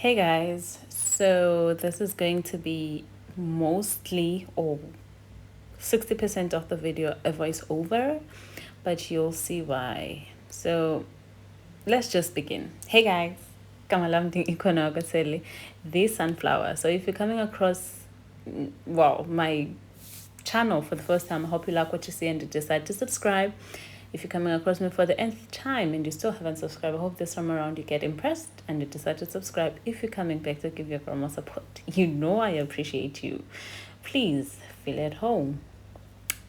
Hey guys, so this is going to be mostly or 60% of the video a voiceover, but you'll see why. So let's just begin. Hey guys, Kamalam Ikonagaseli, the sunflower. So if you're coming across my channel for the first time, I hope you like what you see and you decide to subscribe. If you're coming across me for the nth time and you still haven't subscribed, I hope this time around you get impressed and you decide to subscribe. If you're coming back to give your more support, you know I appreciate you. Please feel at home.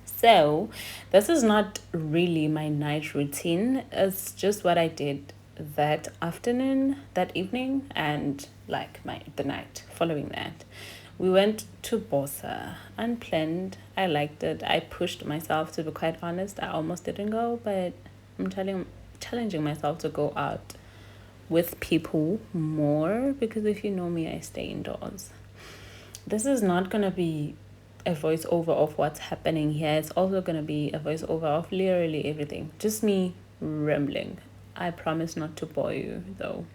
So, this is not really my night routine. It's just what I did that afternoon, that evening, and like the night following that. We went to Bosa, unplanned. I liked it. I pushed myself, to be quite honest. I almost didn't go, but challenging myself to go out with people more because if you know me, I stay indoors. This is not gonna be a voiceover of what's happening here. It's also gonna be a voiceover of literally everything. Just me rambling. I promise not to bore you though.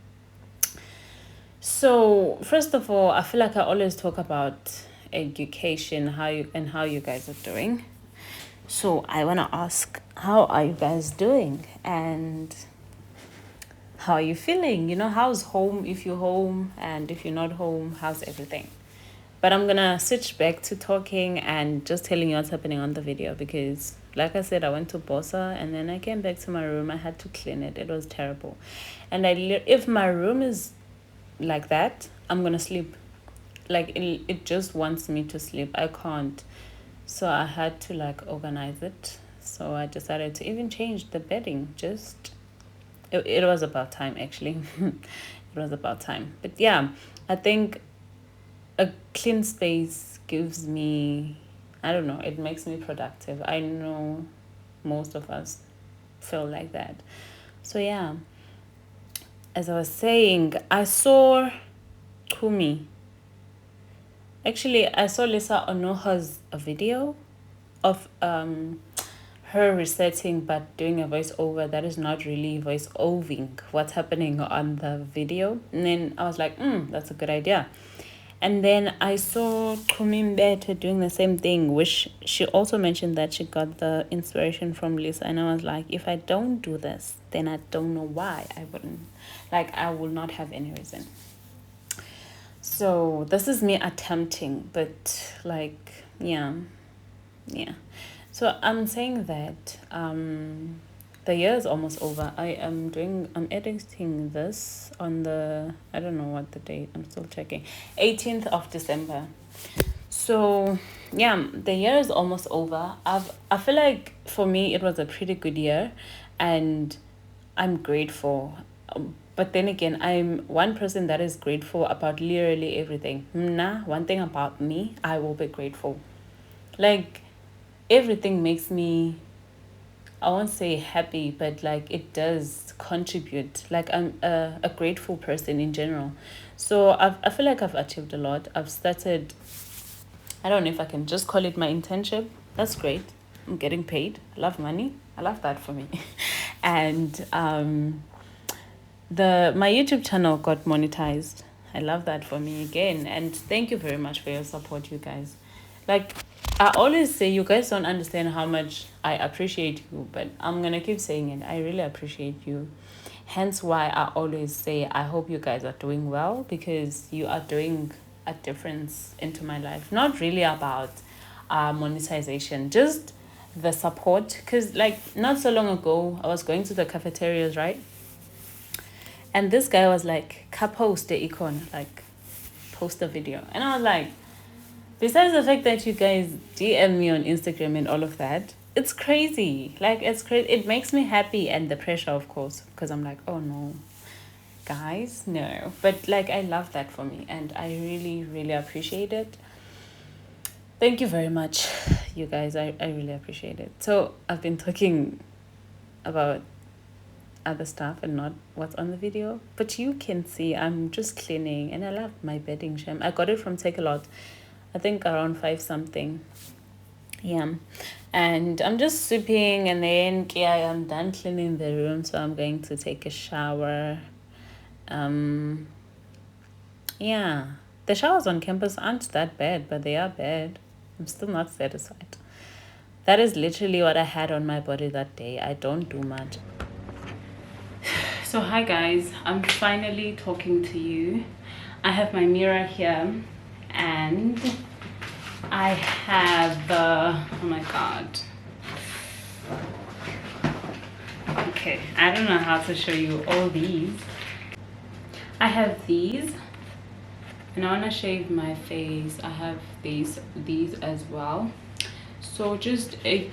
So first of all, I feel like I always talk about education, how you guys are doing. So I wanna ask, how are you guys doing? And how are you feeling? You know, how's home if you're home, and if you're not home, how's everything? But I'm gonna switch back to talking and just telling you what's happening on the video because, like I said, I went to Bosa and then I came back to my room. I had to clean it. It was terrible. And if my room is like that, I'm gonna sleep. Like it just wants me to sleep. I can't. So I had to like organize it. So I decided to even change the bedding. It was about time actually. It was about time. But yeah, I think a clean space gives me, I don't know, it makes me productive. I know most of us feel like that. So yeah, as I was saying, I saw Kumi. Actually, I saw Lisa Onoha's a video of her resetting but doing a voiceover that is not really voice-overing what's happening on the video. And then I was like, that's a good idea. And then I saw Kumimbete doing the same thing, which she also mentioned that she got the inspiration from Lisa. And I was like, if I don't do this, then I don't know why I wouldn't. Like, I will not have any reason. So this is me attempting, but like, yeah. So I'm saying that the year is almost over. I'm editing this on the, I don't know what the date, I'm still checking, 18th of December. So yeah, the year is almost over. I feel like for me it was a pretty good year and I'm grateful. But then again, I'm one person that is grateful about literally everything. One thing about me, I will be grateful. Like everything makes me, I won't say happy, but like it does contribute. Like I'm a grateful person in general. So I feel like I've achieved a lot. I've started, I don't know if I can just call it my internship. That's great. I'm getting paid. I love money. I love that for me. And my YouTube channel got monetized. I love that for me again. And thank you very much for your support, you guys. Like I always say, you guys don't understand how much I appreciate you, but I'm gonna keep saying it. I really appreciate you. Hence why I always say I hope you guys are doing well because you are doing a difference into my life. Not really about monetization, just the support. Because like not so long ago, I was going to the cafeterias, right? And this guy was like, post the icon, like post a video. And I was like, besides the fact that you guys DM me on Instagram and all of that, it's crazy. Like, it's crazy. It makes me happy, and the pressure, of course, because I'm like, oh no, guys, no. But like, I love that for me, and I really, really appreciate it. Thank you very much, you guys. I really appreciate it. So, I've been talking about other stuff and not what's on the video, but you can see I'm just cleaning, and I love my bedding sham. I got it from Take a Lot. I think around 5 something. Yeah. And I'm just sweeping and then yeah, I'm done cleaning the room, so I'm going to take a shower. Yeah, the showers on campus aren't that bad, but they are bad. I'm still not satisfied. That is literally what I had on my body that day. I don't do much. So hi guys, I'm finally talking to you. I have my mirror here and I have the, oh my god. Okay, I don't know how to show you all these. I have these and I want to shave my face. I have these as well. So just a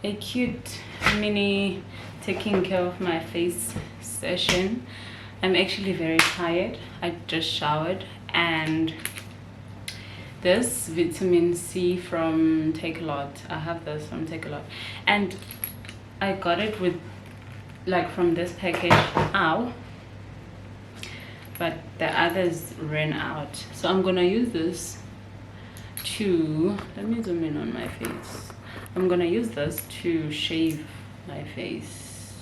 cute mini taking care of my face session. I'm actually very tired. I just showered, and this vitamin C from Take A Lot. I have this from Take A Lot, and I got it with from this package. Ow. But the others ran out, so I'm gonna use this to, let me zoom in on my face. I'm gonna use this to shave my face.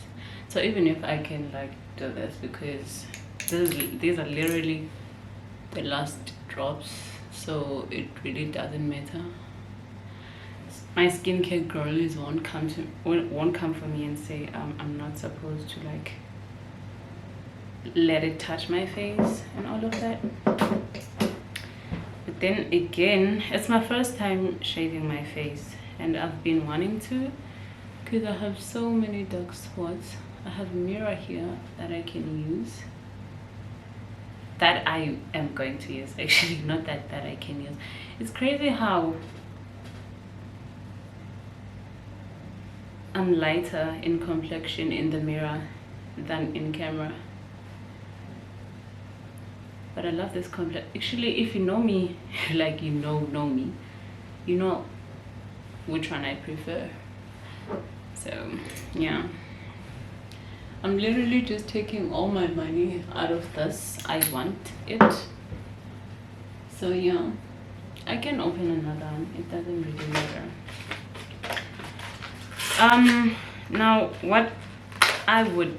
So even if I can do this, because these are literally the last drops, so it really doesn't matter. My skincare girlies won't come for me and say I'm not supposed to let it touch my face and all of that. But then again, it's my first time shaving my face, and I've been wanting to because I have so many dark spots. I have a mirror here that I can use, that I am going to use actually, not that I can use. It's crazy how I'm lighter in complexion in the mirror than in camera. But I love this complex. Actually, if you know me, you know me, you know which one I prefer. So yeah, I'm literally just taking all my money out of this. I want it. So yeah, I can open another one. It doesn't really matter. Now what I would,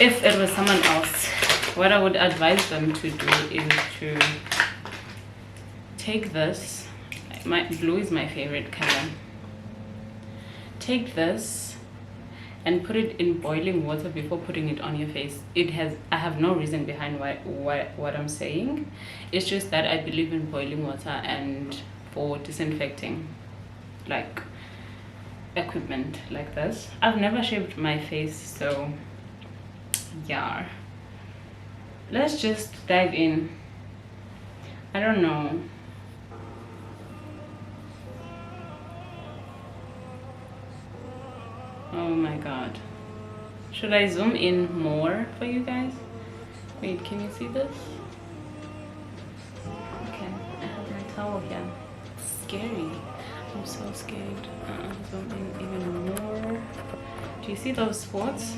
if it was someone else, what I would advise them to do is to take this. My blue is my favorite color. Take this and put it in boiling water before putting it on your face. I have no reason behind what I'm saying. It's just that I believe in boiling water and for disinfecting equipment like this. I've never shaved my face, so yeah, let's just dive in. I don't know. Oh my god, should I zoom in more for you guys? Wait, can you see this? Okay, I have my towel here. It's scary. I'm so scared. Zoom in even more. Do you see those spots?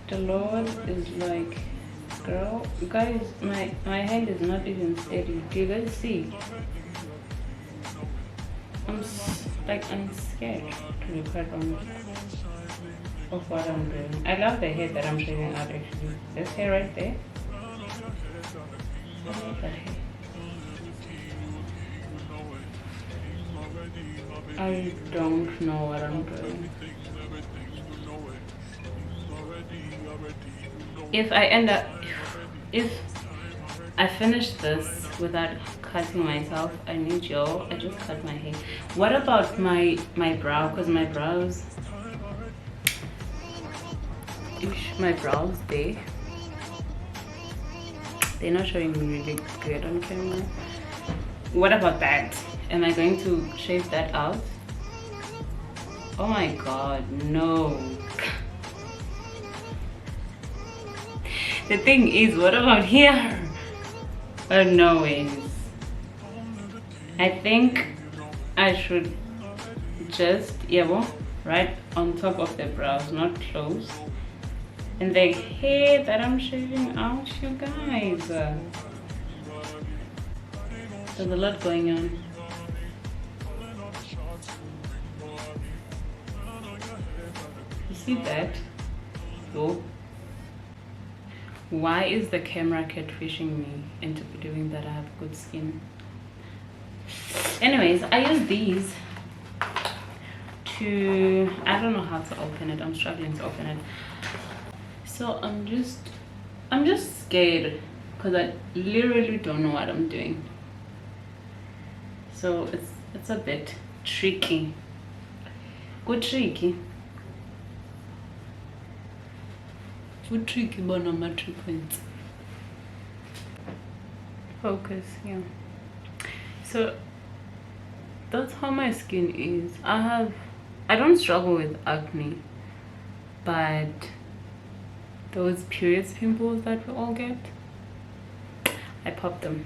The Lord is like, girl, guys, my hand is not even steady. Do you guys see? I'm scared, to be quite honest, of what I'm doing. I love the hair that I'm shaving out actually. This hair right there. I love that hair. I don't know what I'm doing. If I finish this without cutting myself, I need gel. I just cut my hair. What about my brow? Because my brows, they're not showing me really good on camera. What about that? Am I going to shave that out? Oh my god, no. The thing is, what about here? Oh, no ways. I think I should just, right on top of the brows, not close. And the hair that I'm shaving out, you guys. There's a lot going on. You see that? though. Why is the camera catfishing me into believing that I have good skin? Anyways, I use these to, I don't know how to open it. I'm struggling to open it. So I'm just scared because I literally don't know what I'm doing. So it's a bit tricky. Good tricky. Good tricky, but not my 3 points. Focus, yeah. So that's how my skin is. I don't struggle with acne, but those periods pimples that we all get, I pop them.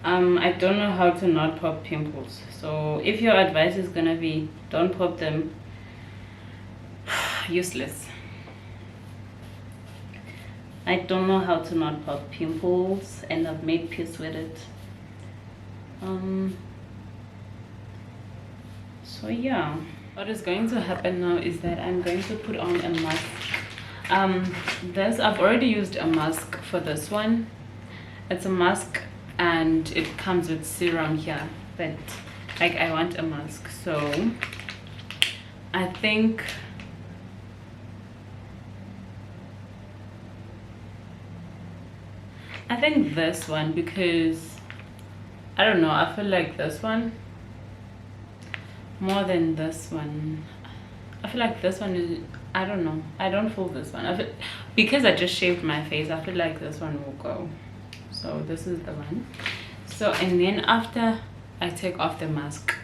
I don't know how to not pop pimples. So if your advice is gonna be don't pop them, useless. I don't know how to not pop pimples, and I've made peace with it. So yeah, what is going to happen now is that I'm going to put on a mask. I've already used a mask for this one. It's a mask and it comes with serum here, but like I want a mask, so I think this one, because I don't know, I feel like this one more than this one. I feel like this one is, I don't know, I don't feel this one. Because I just shaved my face, I feel like this one will go. So this is the one. So, and then after I take off the mask,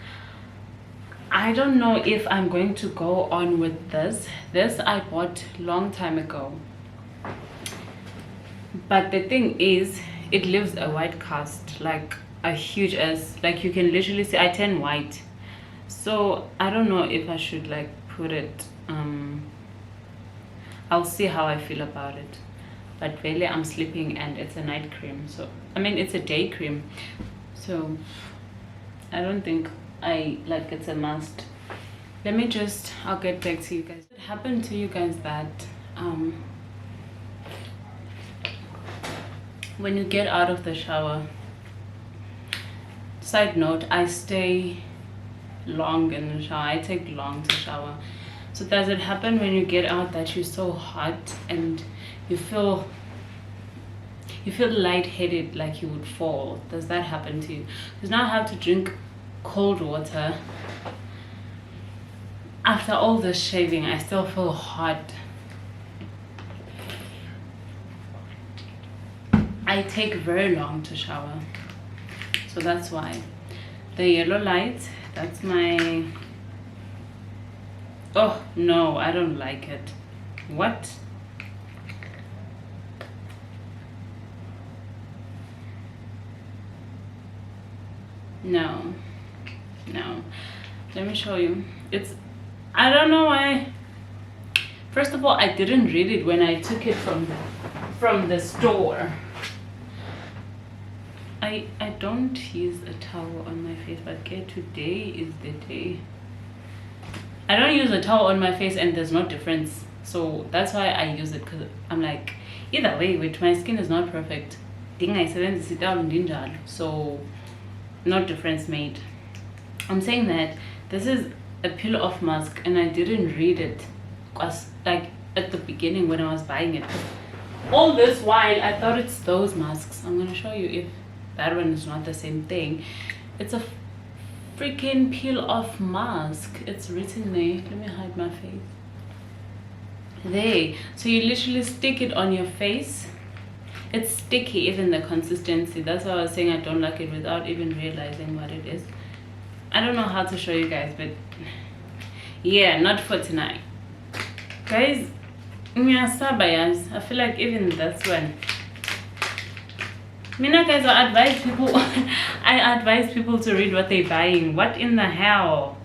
I don't know if I'm going to go on with this. This I bought long time ago, but the thing is it leaves a white cast, like a huge ass, like you can literally see I turn white. So I don't know if I should like put it. I'll see how I feel about it. But really I'm sleeping and it's a night cream, so I mean it's a day cream, so I don't think it's a must. Let me I'll get back to you guys. It happened to you guys that when you get out of the shower, side note, I stay long in the shower. I take long to shower. So does it happen when you get out that you're so hot and you feel lightheaded, like you would fall? Does that happen to you? Because now I have to drink cold water. After all this shaving, I still feel hot. I take very long to shower, so that's why. The yellow light, that's my, oh no, I don't like it. What? No, let me show you. I don't know why. First of all, I didn't read it when I took it from the store. I don't use a towel on my face, but okay, today is the day. I don't use a towel on my face and there's no difference, so that's why I use it, because I'm like, either way, my skin is not perfect, so no difference made. I'm saying that this is a peel off mask and I didn't read it, because like at the beginning when I was buying it, all this while I thought it's those masks. I'm gonna show you if that one is not the same thing. It's a freaking peel off mask. It's written there. Let me hide my face. There. So you literally stick it on your face. It's sticky, even the consistency. That's why I was saying I don't like it without even realizing what it is. I don't know how to show you guys, but yeah, not for tonight. Guys, I feel like even this one. Guys, I advise people to read what they're buying. What in the hell?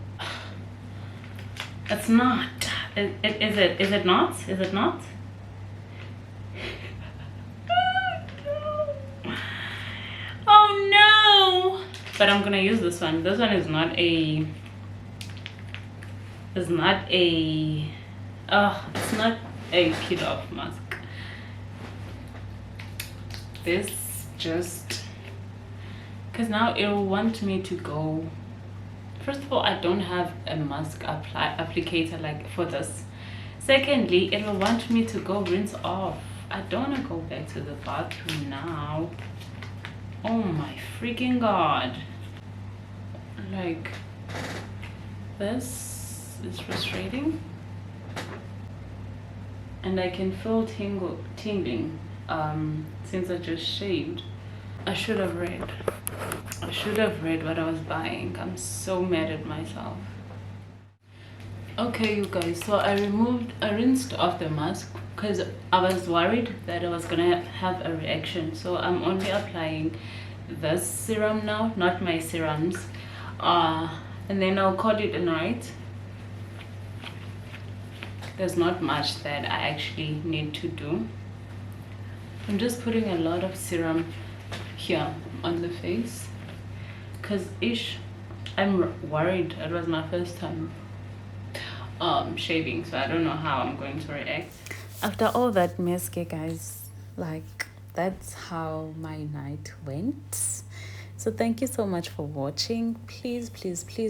It's not. Is it not? Is it not? Oh no! But I'm gonna use this one. This one is not a It's not a peel off mask. This just because now it will want me to go. First of all, I don't have a mask applicator like for this. Secondly, it will want me to go rinse off. I don't want to go back to the bathroom now. Oh my freaking god. Like, this is frustrating. And I can feel tingling since I just shaved. I should have read what I was buying. I'm so mad at myself. Okay, you guys, so I rinsed off the mask because I was worried that I was gonna have a reaction. So I'm only applying this serum now, not my serums. And then I'll call it a night. There's not much that I actually need to do. I'm just putting a lot of serum here on the face because I'm worried. It was my first time shaving, so I don't know how I'm going to react. After all that mess, guys, like, that's how my night went. So thank you so much for watching. Please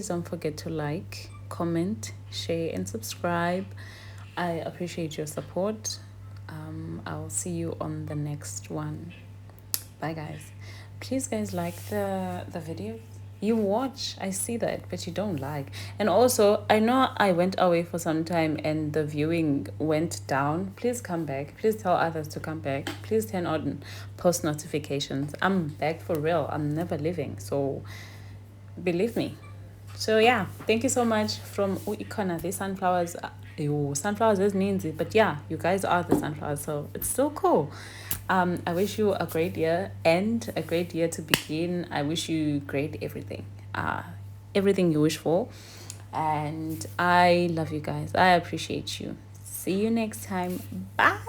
don't forget to like, comment, share and subscribe. I appreciate your support. I'll see you on the next one. Bye guys. Please guys, like the video. You watch, I see that, but you don't like. And also, I know I went away for some time and the viewing went down. Please come back. Please tell others to come back. Please turn on post notifications. I'm back for real. I'm never leaving, so believe me. So yeah, thank you so much from Ikona. The sunflowers. Sunflowers is means it, but yeah, you guys are the sunflowers, so it's so cool. I wish you a great year and a great year to begin. I wish you great everything. Everything you wish for. And I love you guys. I appreciate you. See you next time. Bye.